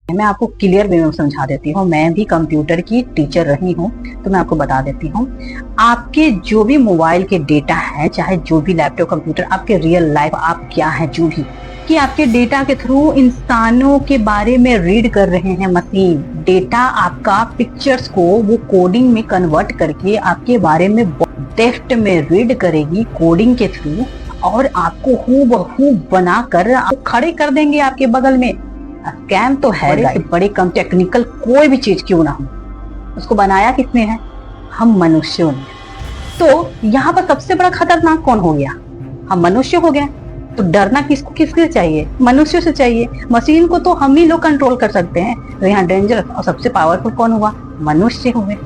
मैं आपको clear way में समझा देती हूँ। मैं भी कंप्यूटर की टीचर रही हूँ, तो मैं आपको बता देती हूँ। आपके जो भी मोबाइल के डेटा है, चाहे जो भी लैपटॉप कंप्यूटर, आपके रियल लाइफ आप क्या है, जो भी कि आपके डेटा के थ्रू इंसानों के बारे में रीड कर रहे हैं मशीन। डेटा आपका पिक्चर्स को वो कोडिंग में कन्वर्ट करके आपके बारे में डेप्थ में रीड करेगी कोडिंग के थ्रू, और आपको हूबहू बनाकर खड़े कर देंगे आपके बगल में। स्कैम तो है, बड़े कम टेक्निकल कोई भी चीज क्यों ना हो, उसको बनाया किसने है? हम मनुष्यों ने। तो यहाँ पर सबसे बड़ा खतरनाक कौन हो गया? हम मनुष्य हो गए। तो डरना किससे चाहिए? मनुष्य से चाहिए। मशीन को तो हम ही लोग कंट्रोल कर सकते हैं, तो यहाँ डेंजर और सबसे पावरफुल कौन हुआ? मनुष्य हुए।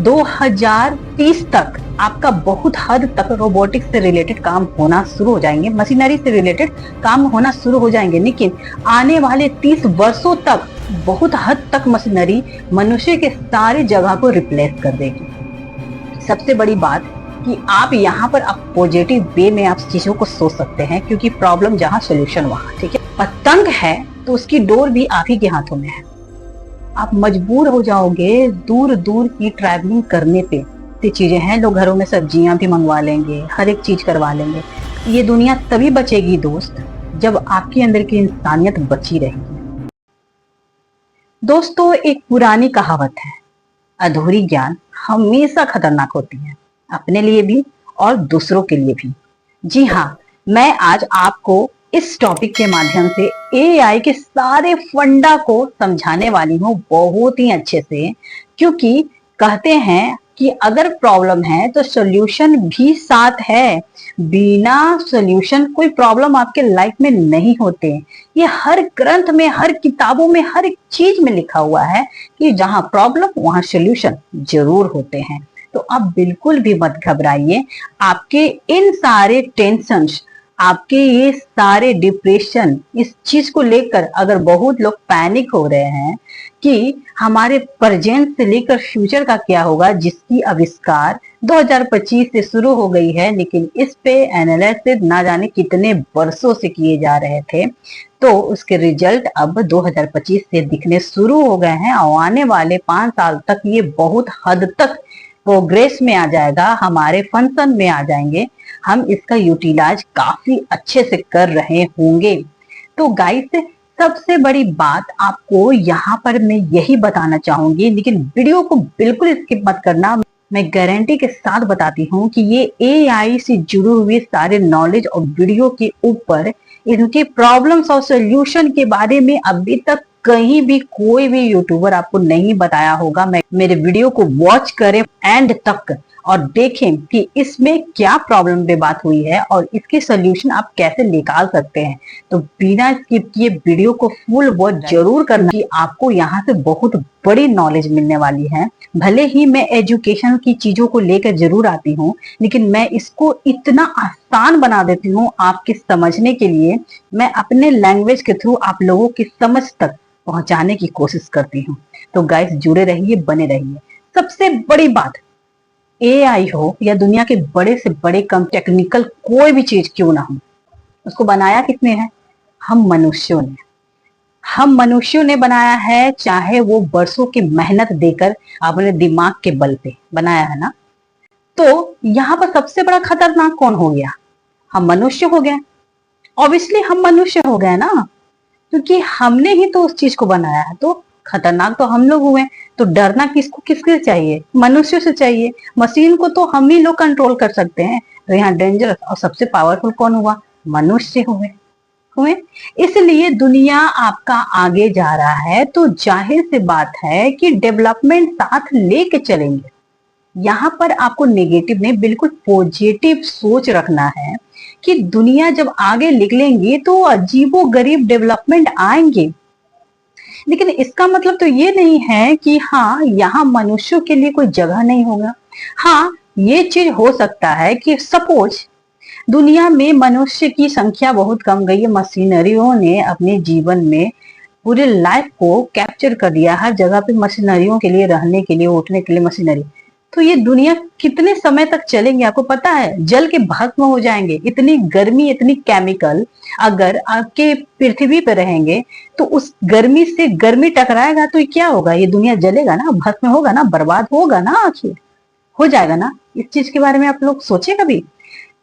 2030 तक आपका बहुत हद तक रोबोटिक्स से रिलेटेड काम होना शुरू हो जाएंगे, मशीनरी से रिलेटेड काम होना शुरू हो जाएंगे, लेकिन आने वाले 30 वर्षों तक बहुत हद तक मशीनरी मनुष्य के सारे जगह को रिप्लेस कर देगी। सबसे बड़ी बात कि आप यहाँ पर आप पॉजिटिव वे में आप चीजों को सोच सकते हैं, क्योंकि प्रॉब्लम जहाँ सोल्यूशन वहाँ, ठीक है। पतंग है तो उसकी डोर भी आप ही के हाथों में है। आप मजबूर हो जाओगे दूर दूर की ट्रैवलिंग करने पे। चीजें हैं, लोग घरों में सब्जियां भी मंगवा लेंगे, हर एक चीज करवा लेंगे। ये दुनिया तभी बचेगी दोस्त, जब आपके अंदर की इंसानियत बची रहेगी। दोस्तों, एक पुरानी कहावत है, अधूरी ज्ञान हमेशा खतरनाक होती है, अपने लिए भी और दूसरों के लिए भी। जी हाँ, मैं आज आपको इस टॉपिक के माध्यम से एआई के सारे फंडा को समझाने वाली हूँ, बहुत ही अच्छे से। क्योंकि कहते हैं कि अगर प्रॉब्लम है तो सॉल्यूशन भी साथ है। बिना सॉल्यूशन कोई प्रॉब्लम आपके लाइफ में नहीं होते। ये हर ग्रंथ में, हर किताबों में, हर एक चीज में लिखा हुआ है कि जहां प्रॉब्लम वहां सॉल्यूशन जरूर होते हैं। तो आप बिल्कुल भी मत घबराइए। आपके इन सारे टेंशन्स, आपके ये सारे डिप्रेशन, इस चीज को लेकर अगर बहुत लोग पैनिक हो रहे हैं कि हमारे प्रेजेंट से लेकर फ्यूचर का क्या होगा, जिसकी आविष्कार 2025 से शुरू हो गई है, लेकिन इस पे एनालिसिस ना जाने कितने वर्षों से किए जा रहे थे, तो उसके रिजल्ट अब 2025 से दिखने शुरू हो गए हैं। और आने वाले 5 साल तक ये बहुत हद तक प्रोग्रेस में आ जाएगा, हमारे फंक्शन में आ जाएंगे। हम इसका यूटिलाइज काफी अच्छे से कर रहे होंगे। तो गाइस, सबसे बड़ी बात आपको यहाँ पर मैं यही बताना चाहूंगी, लेकिन वीडियो को बिल्कुल स्किप मत करना। मैं गारंटी के साथ बताती हूँ कि ये एआई से जुड़े हुए सारे नॉलेज और वीडियो के ऊपर इनके प्रॉब्लम्स और सोल्यूशन के बारे में अभी तक कहीं भी कोई भी यूट्यूबर आपको नहीं बताया होगा। मेरे वीडियो को वॉच करें एंड तक और देखें कि इसमें क्या प्रॉब्लम पे बात हुई है और इसके सोल्यूशन आप कैसे निकाल सकते हैं। तो बिना स्किप किए वीडियो को फुल वॉच जरूर करना, कि आपको यहाँ से बहुत बड़ी नॉलेज मिलने वाली है। भले ही मैं एजुकेशन की चीजों को लेकर जरूर आती हूँ, लेकिन मैं इसको इतना आसान बना देती हूँ आपके समझने के लिए। मैं अपने लैंग्वेज के थ्रू आप लोगों की समझ तक पहुंचाने की कोशिश करती हूँ। तो गाइस, जुड़े रहिए, बने रहिए। सबसे बड़ी बात, एआई हो या दुनिया के बड़े से बड़े कम टेक्निकल कोई भी चीज क्यों ना हो, उसको बनाया किसने है? हम मनुष्यों ने। हम मनुष्यों ने बनाया है, चाहे वो बरसों की मेहनत देकर अपने दिमाग के बल पे बनाया है ना। तो यहाँ पर सबसे बड़ा खतरनाक कौन हो गया? हम मनुष्य हो गए। ऑब्वियसली हम मनुष्य हो गए ना, क्योंकि हमने ही तो उस चीज को बनाया है, तो खतरनाक तो हम लोग हुए। तो डरना किससे चाहिए? मनुष्य से चाहिए। मशीन को तो हम ही लोग कंट्रोल कर सकते हैं, तो यहाँ डेंजरस और सबसे पावरफुल कौन हुआ? मनुष्य हुए। इसलिए दुनिया आपका आगे जा रहा है, तो जाहिर सी बात है कि डेवलपमेंट साथ लेके चलेंगे। यहाँ पर आपको नेगेटिव नहीं, बिल्कुल पॉजिटिव सोच रखना है कि दुनिया जब आगे निकलेंगी तो अजीबो गरीब डेवलपमेंट आएंगे। लेकिन इसका मतलब तो ये नहीं है कि हाँ, यहाँ मनुष्यों के लिए कोई जगह नहीं होगा। हाँ, ये चीज हो सकता है कि सपोज दुनिया में मनुष्य की संख्या बहुत कम गई है, मशीनरियों ने अपने जीवन में पूरे लाइफ को कैप्चर कर दिया। हर जगह पे मशीनरियों के लिए, रहने के लिए, उठने के लिए मशीनरी। तो ये दुनिया कितने समय तक चलेंगे आपको पता है? जल के भस्म हो जाएंगे। इतनी गर्मी, इतनी केमिकल अगर आपके पृथ्वी पे रहेंगे तो उस गर्मी से गर्मी टकराएगा तो ये क्या होगा? ये दुनिया जलेगा ना, भस्म होगा ना, बर्बाद होगा ना, आखिर हो जाएगा ना। इस चीज के बारे में आप लोग सोचे कभी?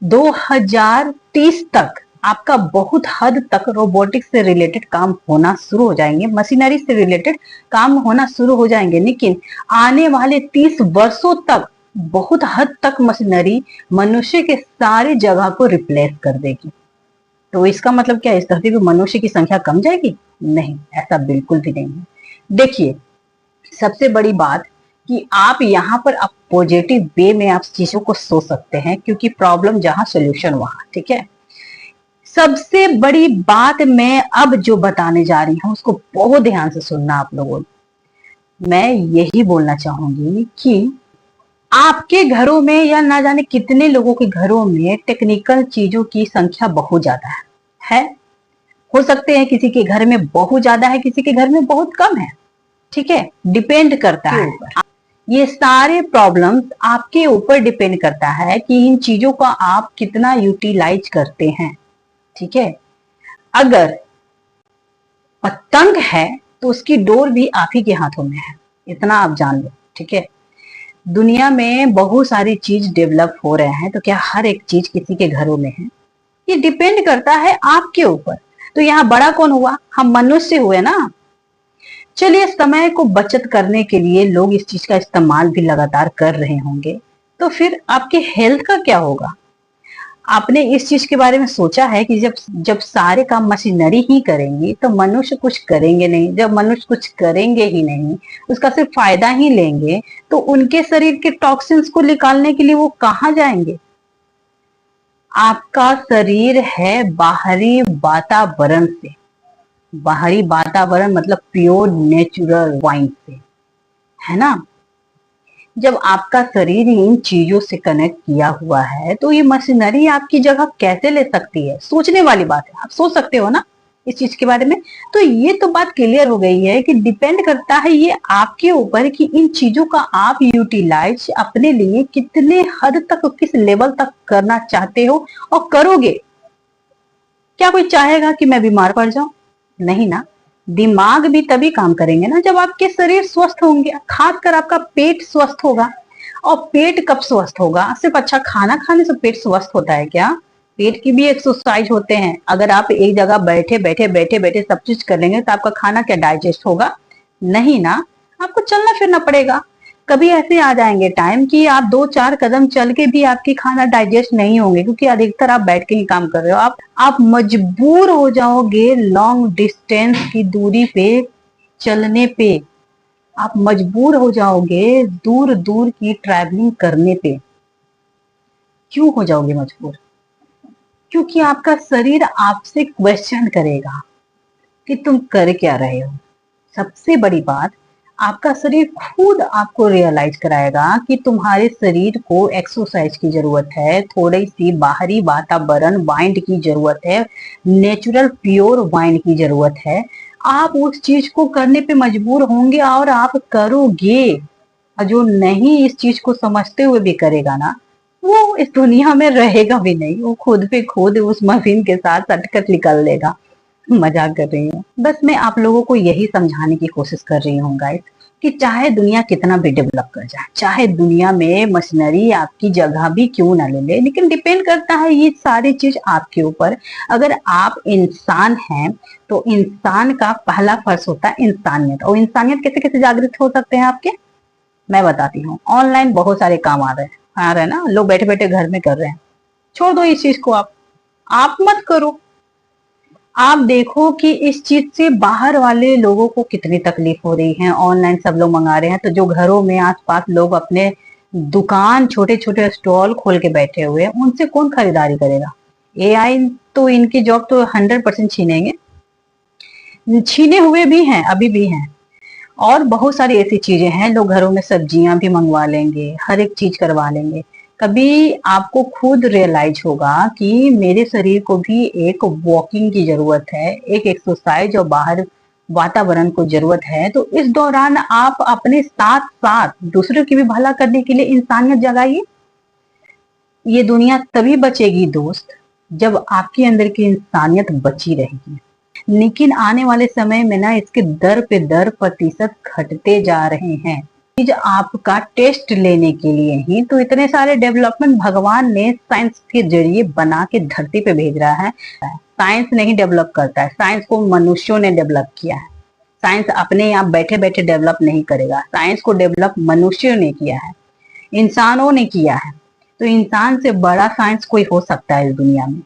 2030 तक आपका बहुत हद तक रोबोटिक्स से रिलेटेड काम होना शुरू हो जाएंगे, मशीनरी से रिलेटेड काम होना शुरू हो जाएंगे, लेकिन आने वाले 30 वर्षों तक बहुत हद तक मशीनरी मनुष्य के सारे जगह को रिप्लेस कर देगी। तो इसका मतलब क्या, इस धरती पे मनुष्य की संख्या कम जाएगी? नहीं, ऐसा बिल्कुल भी नहीं है। देखिए, सबसे बड़ी बात कि आप यहाँ पर आप पॉजिटिव वे में आप चीजों को सोच सकते हैं, क्योंकि प्रॉब्लम जहां सोल्यूशन वहां, ठीक है। सबसे बड़ी बात मैं अब जो बताने जा रही हूं उसको बहुत ध्यान से सुनना आप लोगों ने। मैं यही बोलना चाहूंगी कि आपके घरों में या ना जाने कितने लोगों के घरों में टेक्निकल चीजों की संख्या बहुत ज्यादा है। हो सकते हैं किसी के घर में बहुत ज्यादा है, किसी के घर में बहुत कम है, ठीक है, डिपेंड करता है। ये सारे प्रॉब्लम्स आपके ऊपर डिपेंड करता है कि इन चीजों का आप कितना यूटिलाइज करते हैं, ठीक है। अगर पतंग है तो उसकी डोर भी आप ही के हाथों में है, इतना आप जान लो, ठीक है। दुनिया में बहुत सारी चीज डेवलप हो रहे हैं, तो क्या हर एक चीज किसी के घरों में है? ये डिपेंड करता है आपके ऊपर। तो यहाँ बड़ा कौन हुआ? हम मनुष्य हुए ना। चलिए, समय को बचत करने के लिए लोग इस चीज का इस्तेमाल भी लगातार कर रहे होंगे, तो फिर आपके हेल्थ का क्या होगा? आपने इस चीज के बारे में सोचा है कि जब जब सारे काम मशीनरी ही करेंगी तो मनुष्य कुछ करेंगे नहीं। जब मनुष्य कुछ करेंगे ही नहीं, उसका सिर्फ फायदा ही लेंगे, तो उनके शरीर के टॉक्सिन्स को निकालने के लिए वो कहाँ जाएंगे? आपका शरीर है बाहरी वातावरण से, बाहरी वातावरण मतलब प्योर नेचुरल वाइन से, है ना। जब आपका शरीर इन चीजों से कनेक्ट किया हुआ है तो ये मशीनरी आपकी जगह कैसे ले सकती है? सोचने वाली बात है। आप सोच सकते हो ना इस चीज के बारे में। तो ये तो बात क्लियर हो गई है कि डिपेंड करता है ये आपके ऊपर कि इन चीजों का आप यूटिलाइज अपने लिए कितने हद तक, किस लेवल तक करना चाहते हो और करोगे। क्या कोई चाहेगा कि मैं बीमार पड़ जाऊं? नहीं ना। दिमाग भी तभी काम करेंगे ना जब आपके शरीर स्वस्थ होंगे, खासकर आपका पेट स्वस्थ होगा। और पेट कब स्वस्थ होगा? सिर्फ अच्छा खाना खाने से पेट स्वस्थ होता है क्या? पेट की भी एक्सरसाइज होते हैं। अगर आप एक जगह बैठे बैठे बैठे बैठे सब चीज कर लेंगे तो आपका खाना क्या डाइजेस्ट होगा? नहीं ना। आपको चलना फिरना पड़ेगा। कभी ऐसे आ जाएंगे टाइम कि आप 2-4 कदम चल के भी आपकी खाना डाइजेस्ट नहीं होंगे, क्योंकि अधिकतर आप बैठ के ही काम कर रहे हो। आप मजबूर हो जाओगे लॉन्ग डिस्टेंस की दूरी पे चलने पे। आप मजबूर हो जाओगे दूर दूर की ट्रैवलिंग करने पे। क्यों हो जाओगे मजबूर? क्योंकि आपका शरीर आपसे क्वेश्चन करेगा कि तुम कर क्या रहे हो। सबसे बड़ी बात, आपका शरीर खुद आपको रियलाइज कराएगा कि तुम्हारे शरीर को एक्सरसाइज की जरूरत है, थोड़ी सी बाहरी वातावरण वाइंड की जरूरत है, नेचुरल प्योर वाइंड की जरूरत है। आप उस चीज को करने पे मजबूर होंगे और आप करोगे। और जो नहीं इस चीज को समझते हुए भी करेगा ना, वो इस दुनिया में रहेगा भी नहीं। वो खुद पे खुद उस मशीन के साथ सटकर निकल लेगा। मजाक कर रही हूँ। बस मैं आप लोगों को यही समझाने की कोशिश कर रही हूँ गाइस, कि चाहे दुनिया कितना भी डेवलप कर जाए, चाहे दुनिया में मशीनरी आपकी जगह भी क्यों ना ले ले, लेकिन डिपेंड करता है ये सारी चीज आपके ऊपर। अगर आप इंसान हैं तो इंसान का पहला फर्ज होता है इंसानियत। और इंसानियत कैसे कैसे जागृत हो सकते हैं आपके, मैं बताती हूँ। ऑनलाइन बहुत सारे काम आ रहे हैं ना, लोग बैठे बैठे घर में कर रहे हैं। छोड़ दो इस चीज को, आप मत करो। आप देखो कि इस चीज से बाहर वाले लोगों को कितनी तकलीफ हो रही है। ऑनलाइन सब लोग मंगा रहे हैं, तो जो घरों में आसपास लोग अपने दुकान छोटे छोटे स्टॉल खोल के बैठे हुए हैं, उनसे कौन खरीदारी करेगा? एआई तो इनकी जॉब तो 100% छीनेंगे, छीने हुए भी हैं, अभी भी हैं। और बहुत सारी ऐसी चीजें हैं, लोग घरों में सब्जियां भी मंगवा लेंगे, हर एक चीज करवा लेंगे। कभी आपको खुद रियलाइज होगा कि मेरे शरीर को भी एक वॉकिंग की जरूरत है, एक एक्सरसाइज और बाहर वातावरण को जरूरत है, तो इस दौरान आप अपने साथ साथ दूसरों की भी भला करने के लिए इंसानियत जगाइए। ये दुनिया तभी बचेगी दोस्त जब आपके अंदर की इंसानियत बची रहेगी। लेकिन आने वाले समय में ना इसके दर पे दर प्रतिशत घटते जा रहे हैं। चीज आपका टेस्ट लेने के लिए ही तो इतने सारे डेवलपमेंट भगवान ने साइंस के जरिए बना के धरती पे भेज रहा है। साइंस नहीं डेवलप करता है, साइंस को मनुष्यों ने डेवलप किया है। साइंस अपने आप बैठे बैठे डेवलप नहीं करेगा, साइंस को डेवलप मनुष्यों ने किया है, इंसानों ने किया है। तो इंसान से बड़ा साइंस कोई हो सकता है इस दुनिया में?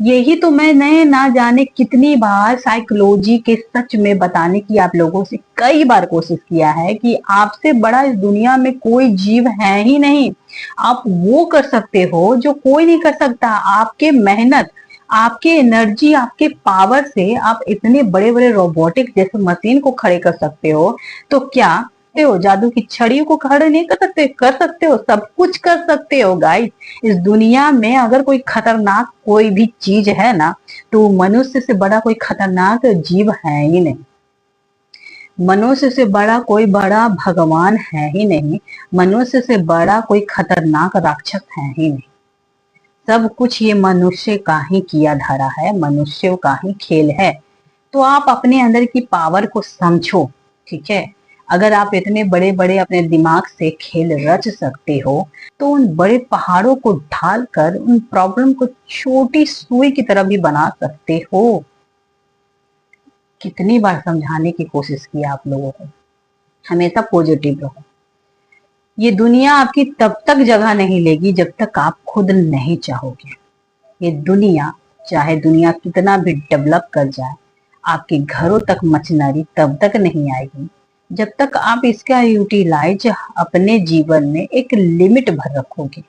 यही तो मैंने ना जाने कितनी बार साइकोलॉजी के सच में बताने की आप लोगों से कई बार कोशिश किया है कि आपसे बड़ा इस दुनिया में कोई जीव है ही नहीं। आप वो कर सकते हो जो कोई नहीं कर सकता। आपके मेहनत, आपके एनर्जी, आपके पावर से आप इतने बड़े बड़े रोबोटिक जैसे मशीन को खड़े कर सकते हो। तो क्या हो जादू की छड़ी को खड़े नहीं कर सकते? कर सकते हो, सब कुछ कर सकते हो गाइस। इस दुनिया में अगर कोई खतरनाक कोई भी चीज है ना, तो मनुष्य से बड़ा कोई खतरनाक जीव है ही नहीं। मनुष्य से बड़ा कोई बड़ा भगवान है ही नहीं। मनुष्य से बड़ा कोई खतरनाक राक्षस है ही नहीं। सब कुछ ये मनुष्य का ही किया धरा है, मनुष्यों का ही खेल है। तो आप अपने अंदर की पावर को समझो, ठीक है? अगर आप इतने बड़े बड़े अपने दिमाग से खेल रच सकते हो, तो उन बड़े पहाड़ों को ढाल कर उन प्रॉब्लम को छोटी सुई की तरह भी बना सकते हो। कितनी बार समझाने की कोशिश की आप लोगों को, हमेशा पॉजिटिव रहो। ये दुनिया आपकी तब तक जगह नहीं लेगी जब तक आप खुद नहीं चाहोगे। ये दुनिया, चाहे दुनिया कितना भी डेवलप कर जाए, आपके घरों तक मशीनरी तब तक नहीं आएगी जब तक आप इसका यूटिलाइज अपने जीवन में एक लिमिट भर रखोगे।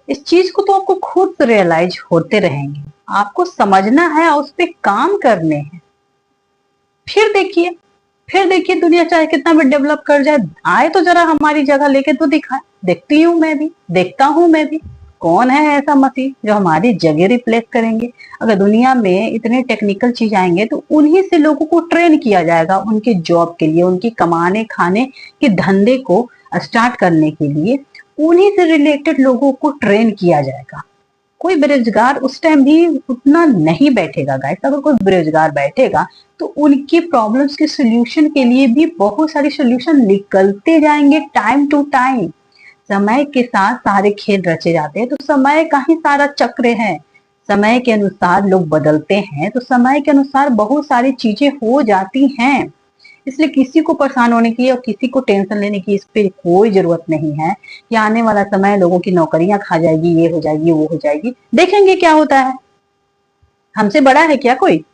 इस चीज को तो आपको खुद रियलाइज होते रहेंगे, आपको समझना है और उस पर काम करने हैं। फिर देखिए दुनिया चाहे कितना भी डेवलप कर जाए, आए तो जरा हमारी जगह लेके तो दिखाए। देखती हूँ मैं भी, देखता हूँ मैं भी, कौन है ऐसा मसीह जो हमारी जगह रिप्लेस करेंगे। अगर दुनिया में इतने टेक्निकल चीज आएंगे तो उन्हीं से लोगों को ट्रेन किया जाएगा, उनके जॉब के लिए, उनकी कमाने खाने के धंधे को स्टार्ट करने के लिए उन्हीं से रिलेटेड लोगों को ट्रेन किया जाएगा। कोई बेरोजगार उस टाइम भी उतना नहीं बैठेगा गाइस। अगर कोई बेरोजगार बैठेगा तो उनकी प्रॉब्लम्स के सोल्यूशन के लिए भी बहुत सारे सोल्यूशन निकलते जाएंगे टाइम टू टाइम। समय के साथ सारे खेल रचे जाते हैं, तो समय का ही सारा चक्र है। समय के अनुसार लोग बदलते हैं, तो समय के अनुसार बहुत सारी चीजें हो जाती हैं। इसलिए किसी को परेशान होने की और किसी को टेंशन लेने की इस पे कोई जरूरत नहीं है कि आने वाला समय लोगों की नौकरियां खा जाएगी, ये हो जाएगी, वो हो जाएगी। देखेंगे क्या होता है। हमसे बड़ा है क्या कोई?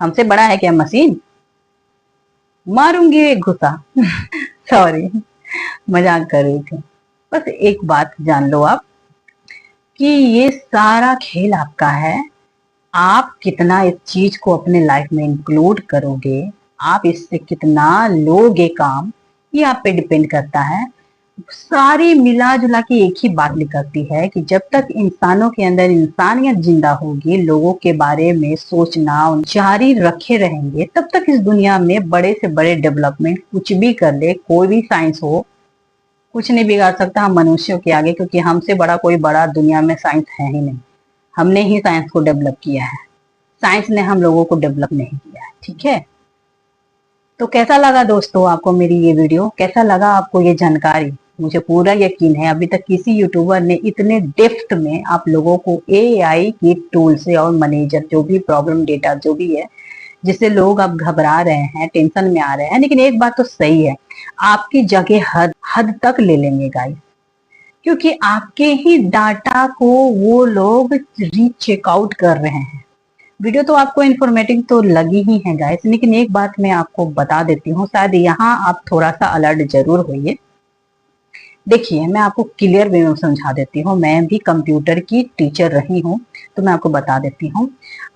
हमसे बड़ा है क्या मशीन? मारूंगी एक घुसा। सॉरी, मजाक कर रही थी। बस एक बात जान लो आप कि ये सारा खेल आपका है। आप कितना इस चीज को अपने लाइफ में इंक्लूड करोगे, आप इससे कितना लोगे काम, ये आप पे डिपेंड करता है। सारी मिला जुला के एक ही बात निकलती है कि जब तक इंसानों के अंदर इंसानियत जिंदा होगी, लोगों के बारे में सोचना जारी रखे रहेंगे, तब तक इस दुनिया में बड़े से बड़े डेवलपमेंट कुछ भी कर ले, कोई भी साइंस हो, कुछ नहीं बिगाड़ सकता हम मनुष्यों के आगे। क्योंकि हमसे बड़ा कोई बड़ा दुनिया में साइंस है ही नहीं। हमने ही साइंस को डेवलप किया है, साइंस ने हम लोगों को डेवलप नहीं किया है, ठीक है? तो कैसा लगा दोस्तों आपको मेरी ये वीडियो? कैसा लगा आपको ये जानकारी? मुझे पूरा यकीन है अभी तक किसी यूट्यूबर ने इतने डेप्थ में आप लोगों को एआई की टूल से और मैनेजर जो भी प्रॉब्लम डेटा जो भी है, जिससे लोग अब घबरा रहे हैं, टेंशन में आ रहे हैं। लेकिन एक बात तो सही है, आपकी जगह हद तक ले लेंगे गाइस, क्योंकि आपके ही डाटा को वो लोग रीचेकआउट कर रहे हैं। वीडियो तो आपको इन्फॉर्मेटिव तो लगी ही है गाइस, लेकिन एक बात मैं आपको बता देती हूँ, शायद यहाँ आप थोड़ा सा अलर्ट जरूर होइए। देखिए, मैं आपको क्लियर वे में समझा देती हूँ। मैं भी कंप्यूटर की टीचर रही हूँ, तो मैं आपको बता देती हूँ।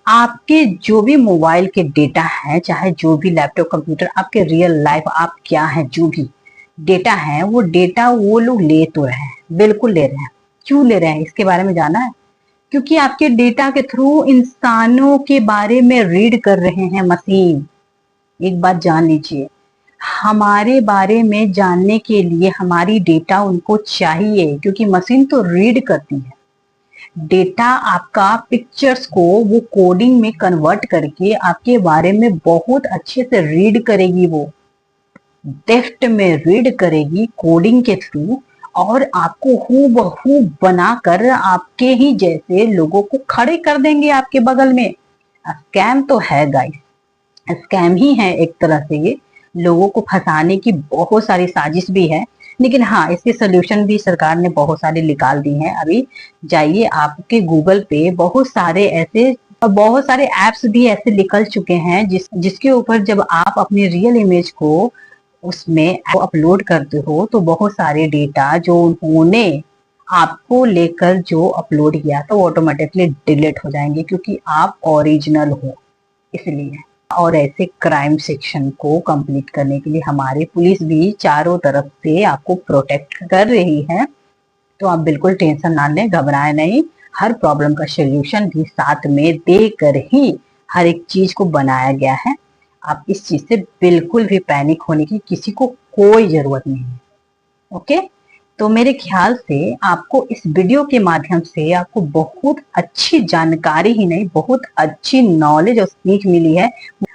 आपके जो भी मोबाइल के डेटा है, चाहे जो भी लैपटॉप, कंप्यूटर, आपके रियल लाइफ आप क्या है, जो भी डेटा है, वो डेटा वो लोग ले तो रहे हैं, बिल्कुल ले रहे हैं। क्यों ले रहे हैं इसके बारे में जाना है? क्योंकि आपके डेटा के थ्रू इंसानों के बारे में रीड कर रहे हैं मशीन। एक बात जान लीजिए, हमारे बारे में जानने के लिए हमारी डेटा उनको चाहिए, क्योंकि मशीन तो रीड करती है डेटा। आपका पिक्चर्स को वो कोडिंग में कन्वर्ट करके आपके बारे में बहुत अच्छे से रीड करेगी, वो डेफ्ट में रीड करेगी कोडिंग के थ्रू, और आपको हूबहू बनाकर आपके ही जैसे लोगों को खड़े कर देंगे आपके बगल में। स्कैम तो है गाइस, स्कैम ही है एक तरह से, ये लोगों को फंसाने की बहुत सारी साजिश भी है। लेकिन हाँ, इसके सोल्यूशन भी सरकार ने बहुत सारे निकाल दी हैं। अभी जाइए आपके गूगल पे बहुत सारे एप्स भी ऐसे निकल चुके हैं जिसके ऊपर जब आप अपनी रियल इमेज को उसमें अपलोड करते हो तो बहुत सारे डेटा जो उन्होंने आपको लेकर जो अपलोड किया तो ऑटोमेटिकली डिलीट हो जाएंगे, क्योंकि आप ओरिजिनल हो इसलिए। और ऐसे क्राइम सेक्शन को कंप्लीट करने के लिए हमारी पुलिस भी चारों तरफ से आपको प्रोटेक्ट कर रही है। तो आप बिल्कुल टेंशन ना लें, घबराएं नहीं। हर प्रॉब्लम का सोल्यूशन भी साथ में देकर ही हर एक चीज को बनाया गया है। आप इस चीज से बिल्कुल भी पैनिक होने की किसी को कोई जरूरत नहीं है। ओके, तो मेरे ख्याल से आपको इस वीडियो के माध्यम से आपको बहुत अच्छी जानकारी ही नहीं, बहुत अच्छी नॉलेज और सीख मिली है।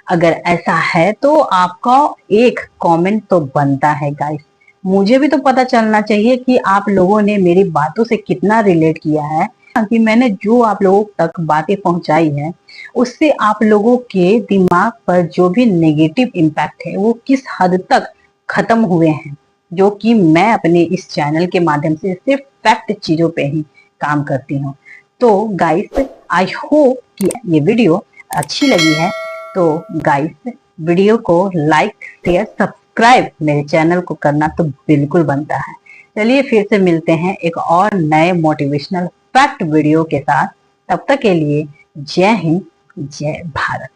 अगर ऐसा है तो आपका एक कमेंट तो बनता है गाइस। मुझे भी तो पता चलना चाहिए कि आप लोगों ने मेरी बातों से कितना रिलेट किया है, कि मैंने जो आप लोगों तक बातें पहुंचाई है उससे आप लोगों के दिमाग पर जो भी नेगेटिव इम्पैक्ट है वो किस हद तक खत्म हुए हैं, जो कि मैं अपने इस चैनल के माध्यम से सिर्फ फैक्ट चीजों पे ही काम करती हूँ। तो गाइस, आई होप कि ये वीडियो अच्छी लगी है। तो गाइस, वीडियो को लाइक शेयर सब्सक्राइब मेरे चैनल को करना तो बिल्कुल बनता है। चलिए फिर से मिलते हैं एक और नए मोटिवेशनल फैक्ट वीडियो के साथ। तब तक के लिए जय हिंद, जय भारत।